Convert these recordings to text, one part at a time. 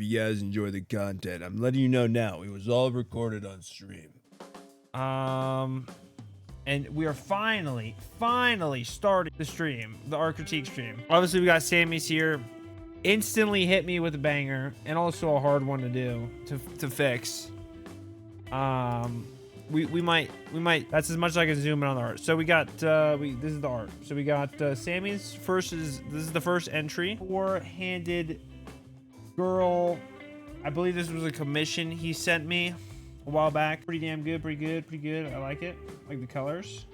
you guys enjoy the content. I'm letting you know now. It was all recorded on stream. And we are finally starting the stream, the art critique stream. Obviously, we got Sammy's here. Instantly hit me with a banger, and also a hard one to do to fix. We might. That's as much as I can zoom in on the art. So we got this is the art. So we got Sammy's this is the first entry. Four-handed girl. I believe this was a commission he sent me a while back. Pretty damn good, pretty good. I like it. Like the colors.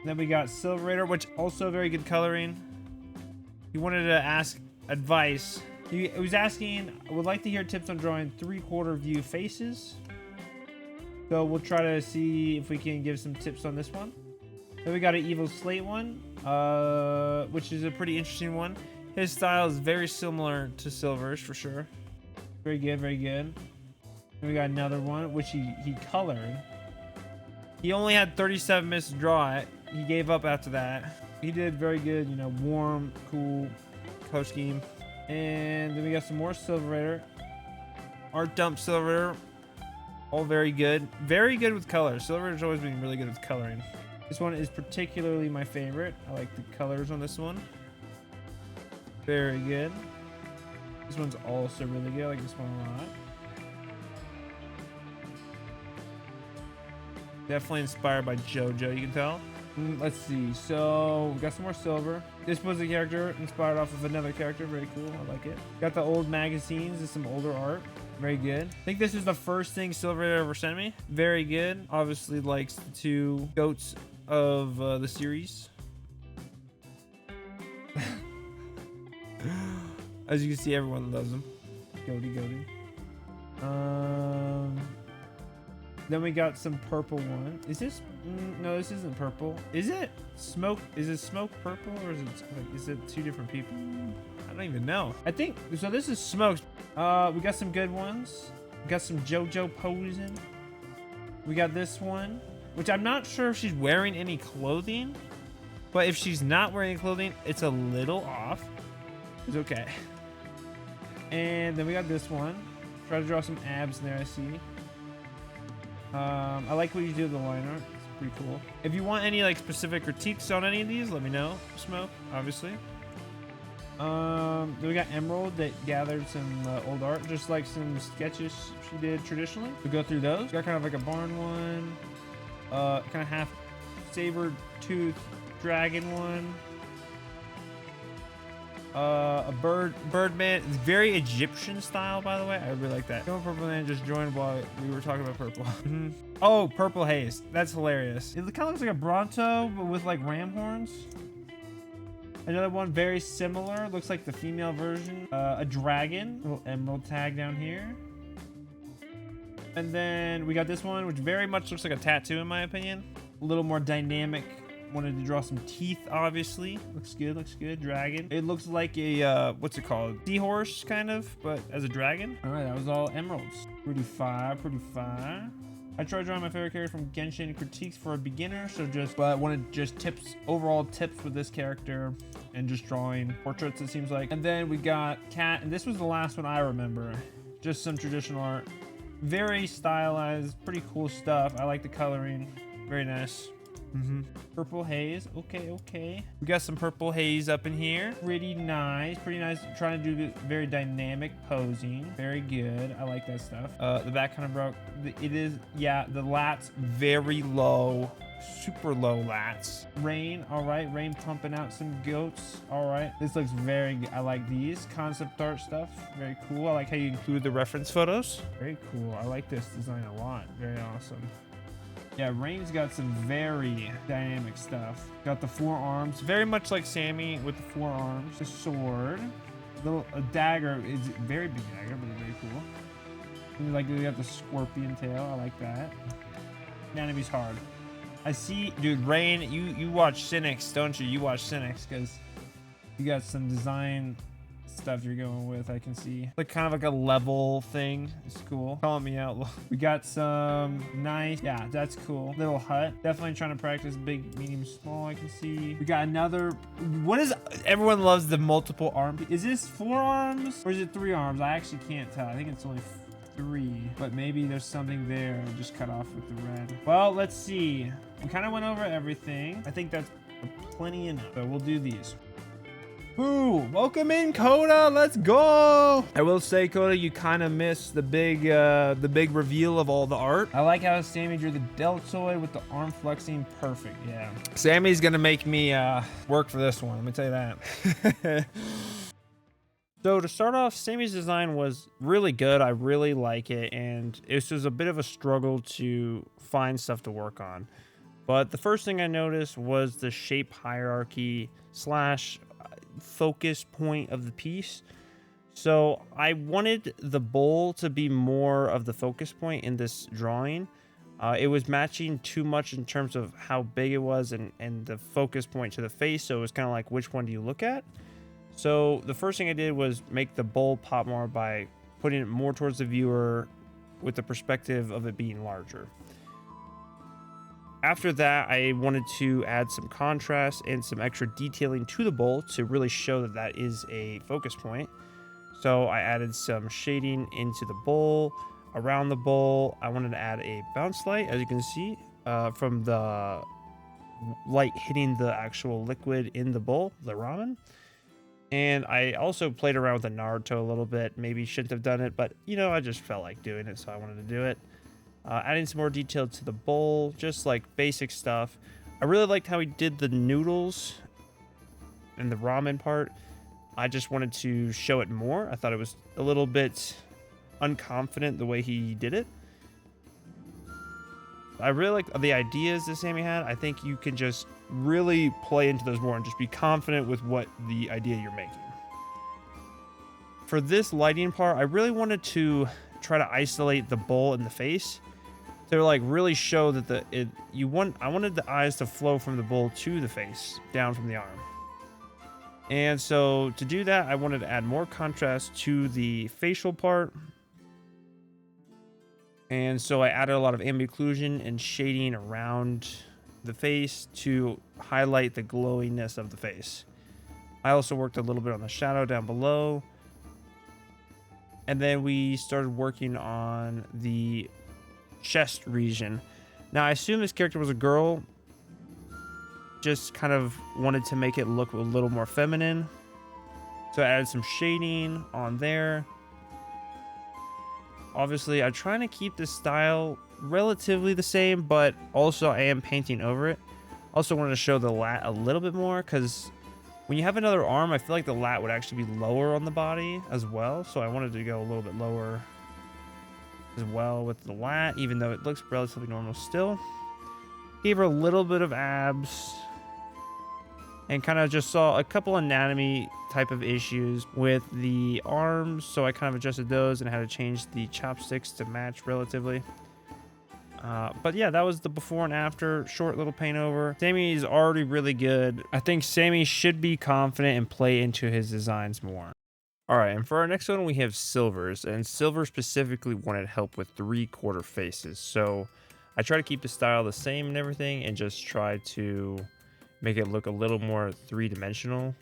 Then we got Silverator, which also very good coloring. He wanted to ask advice. He was asking, I would like to hear tips on drawing 3/4 view faces. So we'll try to see if we can give some tips on this one. Then we got an Evil Slate one, which is a pretty interesting one. His style is very similar to Silver's for sure. Very good, very good. Then we got another one, which he colored. He only had 37 minutes to draw it. He gave up after that. He did very good, you know, warm, cool color scheme. And then we got some more Silverator. Art Dump Silverator. All very good. Very good with colors. Silverator's always been really good with coloring. This one is particularly my favorite. I like the colors on this one. Very good. This one's also really good. I like this one a lot. Definitely inspired by JoJo, you can tell. Let's see. So we got some more silver. This was a character inspired off of another character. Very cool. I like it. Got the old magazines and some older art. Very good. I think this is the first thing Silver ever sent me. Very good. Obviously likes the two goats of the series. As you can see, everyone loves them. Goaty. Then we got some purple one. Is this? No, this isn't purple. Is it smoke? Is it smoke purple, or is it two different people? I don't even know. I think so. This is smoke. We got some good ones. We got some JoJo posing. We got this one, which I'm not sure if she's wearing any clothing, but if she's not wearing any clothing, it's a little off. It's okay. And then we got this one. Try to draw some abs in there, I see. I like what you do with the line art. It's pretty cool. If you want any like specific critiques on any of these, let me know. Smoke, obviously. Then we got Emerald that gathered some old art, just like some sketches she did traditionally. We go through those. We got kind of like a barn one, kind of half saber tooth dragon one. A birdman. It's very Egyptian style, by the way. I really like that. Purple Man just joined while we were talking about purple. Oh, Purple Haze. That's hilarious. It kind of looks like a Bronto, but with like ram horns. Another one very similar. Looks like the female version. A dragon. Little emerald tag down here. And then we got this one, which very much looks like a tattoo in my opinion. A little more dynamic. Wanted to draw some teeth, obviously. Looks good. Dragon. It looks like a, what's it called? Seahorse, kind of, but as a dragon. All right, that was all emeralds. Pretty fire. I tried drawing my favorite character from Genshin Critiques for a beginner, so but I wanted just tips, overall tips with this character, and just drawing portraits, it seems like. And then we got Cat, and this was the last one I remember. Just some traditional art. Very stylized, pretty cool stuff. I like the coloring. Very nice. Purple Haze. Okay. We got some Purple Haze up in here. Pretty nice. Trying to do very dynamic posing. Very good. I like that stuff. The back kind of broke. It is, yeah, the lats very low. Super low lats. Rain. All right. Rain pumping out some goats. All right. This looks very good. I like these concept art stuff. Very cool. I like how you include the reference photos. Very cool. I like this design a lot. Very awesome. Yeah, Rain's got some very dynamic stuff. Got the forearms, very much like Sammy with the forearms. The sword, a dagger is very big dagger, but very cool. And like we got the scorpion tail. I like that. Enemy's hard. I see, dude. Rain, you watch Cynics, don't you? You watch Cynics because you got some design stuff you're going with. I can see like kind of like a level thing. It's cool. Calling me out. We got some nice, yeah, that's cool. Little hut. Definitely trying to practice big, medium, small. I can see. We got another. What is? Everyone loves the multiple arm. Is this 4 arms or is it 3 arms? I actually can't tell. I think it's only 3, but maybe there's something there. Just cut off with the red. Well, let's see. We kind of went over everything. I think that's plenty enough. So we'll do these. Ooh, welcome in, Coda. Let's go. I will say, Coda, you kind of missed the big reveal of all the art. I like how Sammy drew the deltoid with the arm flexing. Perfect. Yeah. Sammy's gonna make me work for this one. Let me tell you that. So to start off, Sammy's design was really good. I really like it, and it was a bit of a struggle to find stuff to work on. But the first thing I noticed was the shape hierarchy / focus point of the piece. So I wanted the bowl to be more of the focus point in this drawing. It was matching too much in terms of how big it was and the focus point to the face. So it was kind of like, which one do you look at? So the first thing I did was make the bowl pop more by putting it more towards the viewer with the perspective of it being larger. After that, I wanted to add some contrast and some extra detailing to the bowl to really show that that is a focus point. So I added some shading into the bowl, around the bowl. I wanted to add a bounce light, as you can see, from the light hitting the actual liquid in the bowl, the ramen. And I also played around with the Naruto a little bit. Maybe shouldn't have done it, but you know, I just felt like doing it, so I wanted to do it. Adding some more detail to the bowl, just like basic stuff. I really liked how he did the noodles and the ramen part. I just wanted to show it more. I thought it was a little bit unconfident the way he did it. I really like the ideas that Sammy had. I think you can just really play into those more and just be confident with what the idea you're making. For this lighting part, I really wanted to try to isolate the bowl in the face to like really show that I wanted the eyes to flow from the bowl to the face, down from the arm. And so to do that, I wanted to add more contrast to the facial part. And so I added a lot of ambiguity and shading around the face to highlight the glowiness of the face. I also worked a little bit on the shadow down below. And then we started working on the chest region. Now, I assume this character was a girl. Just kind of wanted to make it look a little more feminine. So I added some shading on there. Obviously, I'm trying to keep the style relatively the same, but also I am painting over it. Also wanted to show the lat a little bit more because when you have another arm, I feel like the lat would actually be lower on the body as well. So I wanted to go a little bit lower as well with the lat, even though it looks relatively normal still. Gave her a little bit of abs and kind of just saw a couple anatomy type of issues with the arms. So I kind of adjusted those and had to change the chopsticks to match relatively. But yeah, that was the before and after, short little paint over. Sammy is already really good. I think Sammy should be confident and play into his designs more. All right, and for our next one, we have Silvers, and Silver specifically wanted help with 3/4 faces. So I try to keep the style the same and everything and just try to make it look a little more 3-dimensional.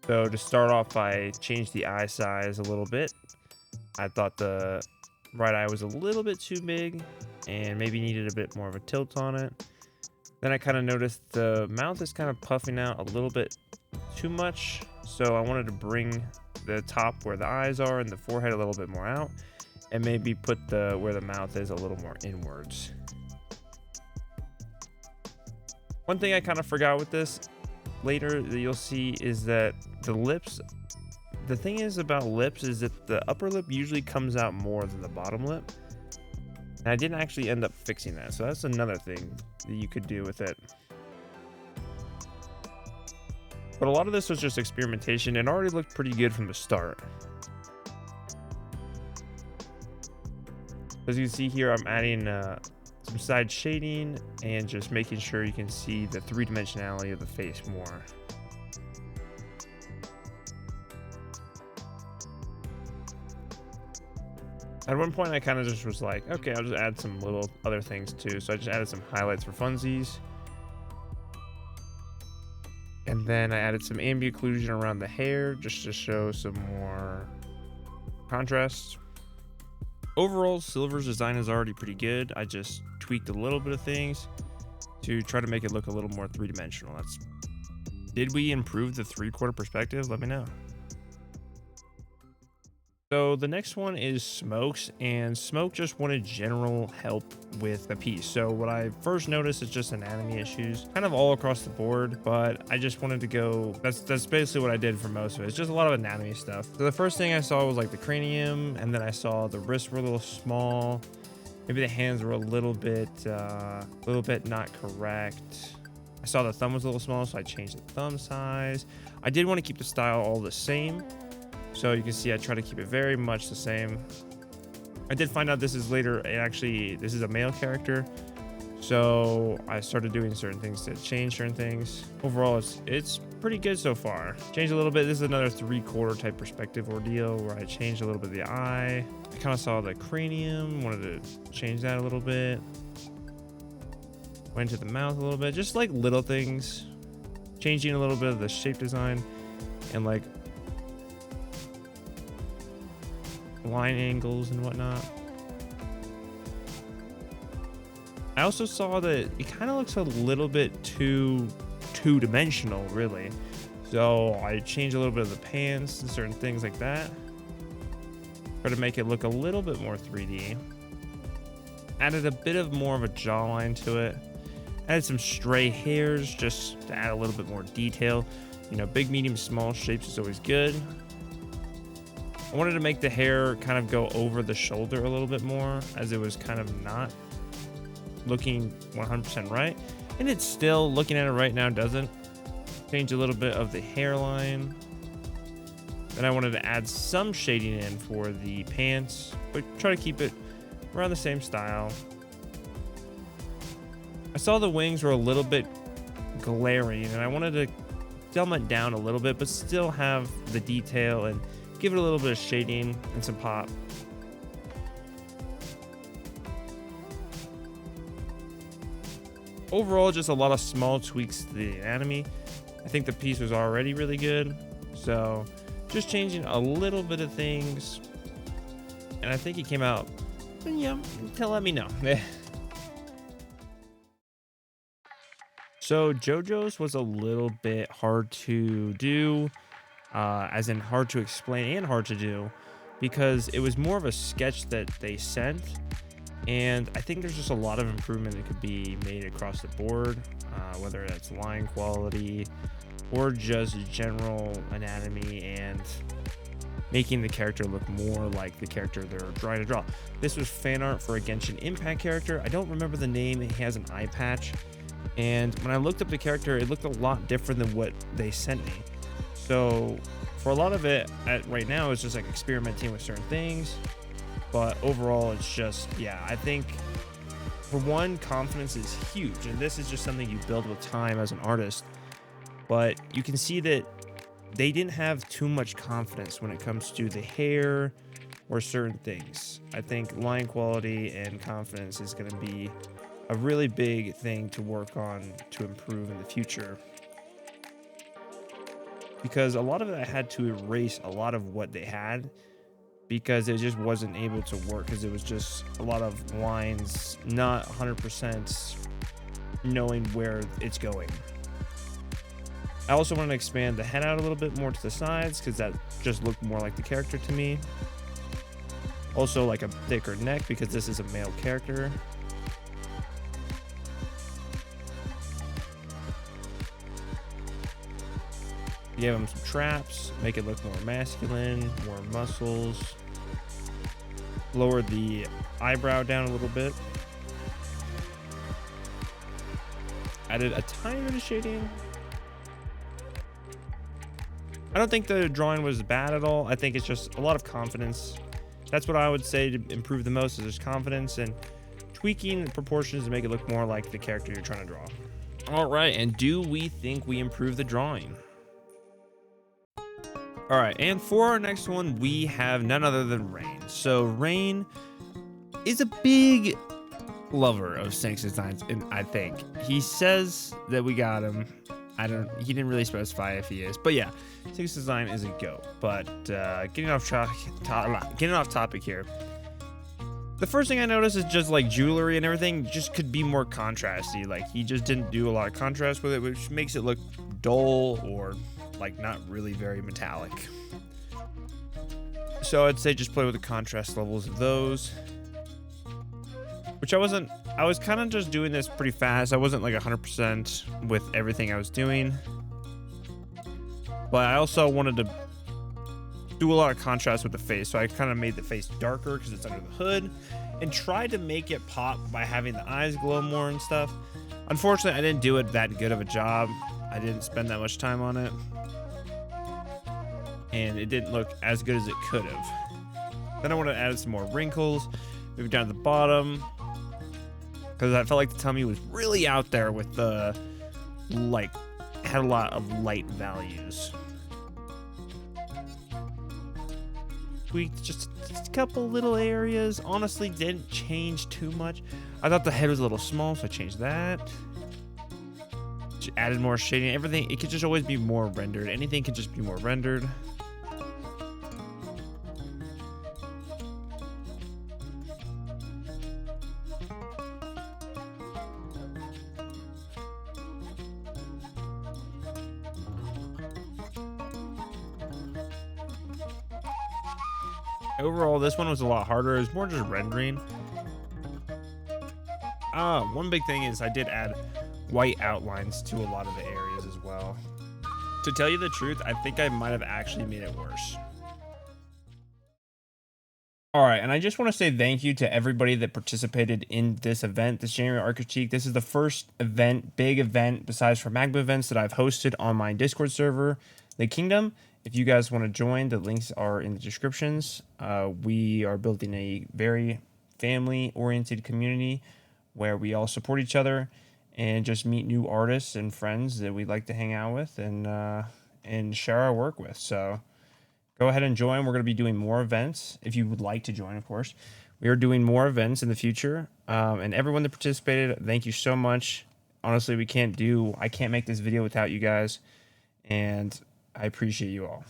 So to start off, I changed the eye size a little bit. I thought the right eye was a little bit too big and maybe needed a bit more of a tilt on it. Then I kind of noticed the mouth is kind of puffing out a little bit too much. So I wanted to bring the top where the eyes are and the forehead a little bit more out and maybe put where the mouth is a little more inwards. One thing I kind of forgot with this later that you'll see is that the lips, the thing is about lips is that the upper lip usually comes out more than the bottom lip. And I didn't actually end up fixing that. So that's another thing that you could do with it. But a lot of this was just experimentation and already looked pretty good from the start. As you can see here, I'm adding some side shading and just making sure you can see the 3-dimensionality of the face more. At one point, I kind of just was like, okay, I'll just add some little other things too. So I just added some highlights for funsies. And then I added some ambient occlusion around the hair just to show some more contrast. Overall, Silver's design is already pretty good. I just tweaked a little bit of things to try to make it look a little more three-dimensional. Did we improve the 3/4 perspective? Let me know. So the next one is Smokes, and Smoke just wanted general help with the piece. So what I first noticed is just anatomy issues, kind of all across the board, but I just wanted to go, that's basically what I did for most of it. It's just a lot of anatomy stuff. So the first thing I saw was like the cranium, and then I saw the wrists were a little small. Maybe the hands were a little bit not correct. I saw the thumb was a little small, so I changed the thumb size. I did want to keep the style all the same. So you can see I try to keep it very much the same. I did find out this is later, this is a male character. So I started doing certain things to change certain things. Overall, it's pretty good so far. Changed a little bit. This is another 3/4 type perspective ordeal where I changed a little bit of the eye. I kind of saw the cranium, wanted to change that a little bit. Went to the mouth a little bit, just like little things. Changing a little bit of the shape design and like line angles and whatnot. I also saw that it kind of looks a little bit too two-dimensional, really. So I changed a little bit of the pants and certain things like that. Try to make it look a little bit more 3D. Added a bit of more of a jawline to it. Added some stray hairs just to add a little bit more detail. You know, big, medium, small shapes is always good. I wanted to make the hair kind of go over the shoulder a little bit more, as it was kind of not looking 100% right. And it's still, looking at it right now, doesn't. Change a little bit of the hairline. Then I wanted to add some shading in for the pants, but try to keep it around the same style. I saw the wings were a little bit glaring, and I wanted to dumb it down a little bit, but still have the detail and give it a little bit of shading and some pop. Overall, just a lot of small tweaks to the anatomy. I think the piece was already really good, so just changing a little bit of things, and I think it came out, yeah, let me know. So JoJo's was a little bit hard to do, as in hard to explain and hard to do, because it was more of a sketch that they sent, and I think there's just a lot of improvement that could be made across the board, whether that's line quality or just general anatomy and making the character look more like the character they're trying to draw. This was fan art for a Genshin Impact character. I don't remember the name. He has an eye patch. And when I looked up the character, it looked a lot different than what they sent me. So for a lot of it right now, it's just like experimenting with certain things. But overall, it's just, yeah, I think for one, confidence is huge. And this is just something you build with time as an artist. But you can see that they didn't have too much confidence when it comes to the hair or certain things. I think line quality and confidence is going to be a really big thing to work on to improve in the future. Because a lot of it, I had to erase a lot of what they had because it just wasn't able to work, because it was just a lot of lines, not 100% knowing where it's going. I also want to expand the head out a little bit more to the sides, because that just looked more like the character to me. Also like a thicker neck, because this is a male character. Give him some traps, make it look more masculine, more muscles. Lower the eyebrow down a little bit. Added a tiny bit of shading. I don't think the drawing was bad at all. I think it's just a lot of confidence. That's what I would say to improve the most, is just confidence and tweaking the proportions to make it look more like the character you're trying to draw. All right, and do we think we improved the drawing? All right, and for our next one, we have none other than Rain. So Rain is a big lover of Snakes Designs, and I think he says that we got him. He didn't really specify if he is, but yeah, Snakes Design is a go. But getting off topic here. The first thing I noticed is just like jewelry and everything just could be more contrasty. Like he just didn't do a lot of contrast with it, which makes it look dull or like not really very metallic. So I'd say just play with the contrast levels of those. Which I was kind of just doing this pretty fast. I wasn't like 100% with everything I was doing. But I also wanted to do a lot of contrast with the face. So I kind of made the face darker because it's under the hood and tried to make it pop by having the eyes glow more and stuff. Unfortunately, I didn't do it that good of a job. I didn't spend that much time on it. And it didn't look as good as it could have. Then I wanted to add some more wrinkles, move down to the bottom, because I felt like the tummy was really out there with the, like, had a lot of light values. Tweaked just a couple little areas. Honestly, didn't change too much. I thought the head was a little small, so I changed that. Just added more shading. Everything, it could just always be more rendered. Anything could just be more rendered. Overall, this one was a lot harder. It was more just rendering. One big thing is I did add white outlines to a lot of the areas as well. To tell you the truth, I think I might have actually made it worse. All right, and I just want to say thank you to everybody that participated in this event, this January Art Critique. This is the first event, big event, besides for Magma events, that I've hosted on my Discord server, The Kingdom. If you guys want to join, the links are in the descriptions. We are building a very family-oriented community where we all support each other and just meet new artists and friends that we'd like to hang out with and share our work with. So go ahead and join. We're going to be doing more events if you would like to join, of course. We are doing more events in the future. And everyone that participated, thank you so much. Honestly, I can't make this video without you guys. And I appreciate you all.